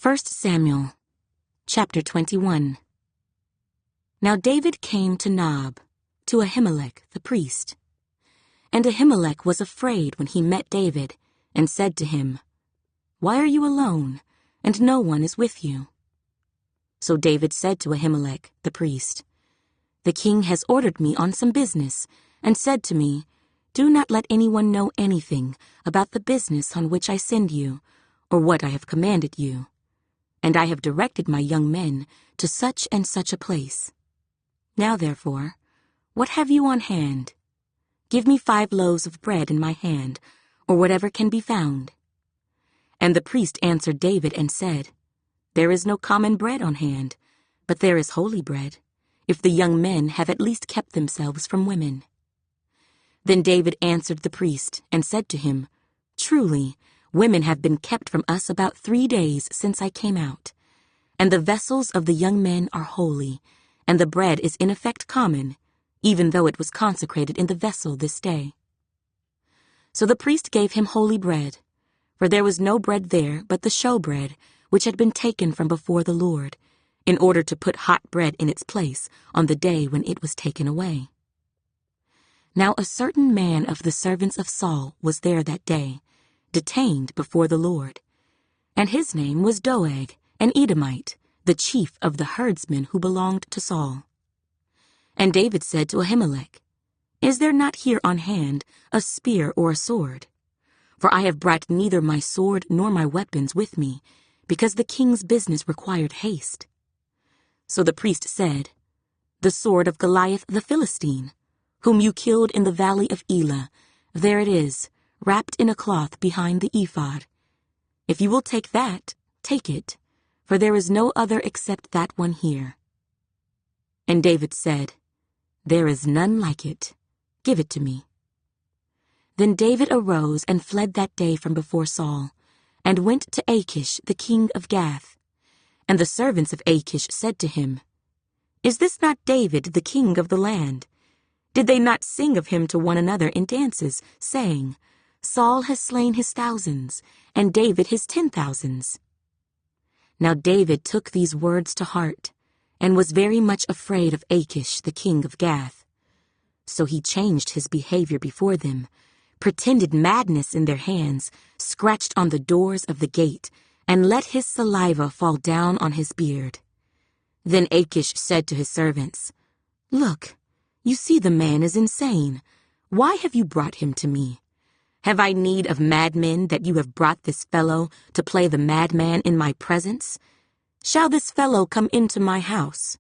1 Samuel, chapter 21. Now David came to Nob, to Ahimelech the priest. And Ahimelech was afraid when he met David, and said to him, "Why are you alone, and no one is with you?" So David said to Ahimelech the priest, "The king has ordered me on some business, and said to me, 'Do not let anyone know anything about the business on which I send you, or what I have commanded you. And I have directed my young men to such and such a place. Now therefore, what have you on hand? Give me 5 loaves of bread in my hand, or whatever can be found." And the priest answered David and said, "There is no common bread on hand, but there is holy bread, if the young men have at least kept themselves from women." Then David answered the priest and said to him, "Truly, women have been kept from us about 3 days since I came out, and the vessels of the young men are holy, and the bread is in effect common, even though it was consecrated in the vessel this day." So the priest gave him holy bread, for there was no bread there but the showbread, which had been taken from before the Lord, in order to put hot bread in its place on the day when it was taken away. Now a certain man of the servants of Saul was there that day, detained before the Lord, and his name was Doeg, an Edomite, the chief of the herdsmen who belonged to Saul. And David said to Ahimelech, "Is there not here on hand a spear or a sword? For I have brought neither my sword nor my weapons with me, because the king's business required haste." So the priest said, "The sword of Goliath the Philistine, whom you killed in the valley of Elah, there it is, wrapped in a cloth behind the ephod. If you will take that, take it, for there is no other except that one here." And David said, "There is none like it. Give it to me." Then David arose and fled that day from before Saul, and went to Achish the king of Gath. And the servants of Achish said to him, "Is this not David the king of the land? Did they not sing of him to one another in dances, saying, 'Saul has slain his thousands, and David his 10,000s. Now David took these words to heart, and was very much afraid of Achish the king of Gath. So he changed his behavior before them, pretended madness in their hands, scratched on the doors of the gate, and let his saliva fall down on his beard. Then Achish said to his servants, "Look, you see the man is insane. Why have you brought him to me? Have I need of madmen that you have brought this fellow to play the madman in my presence? Shall this fellow come into my house?"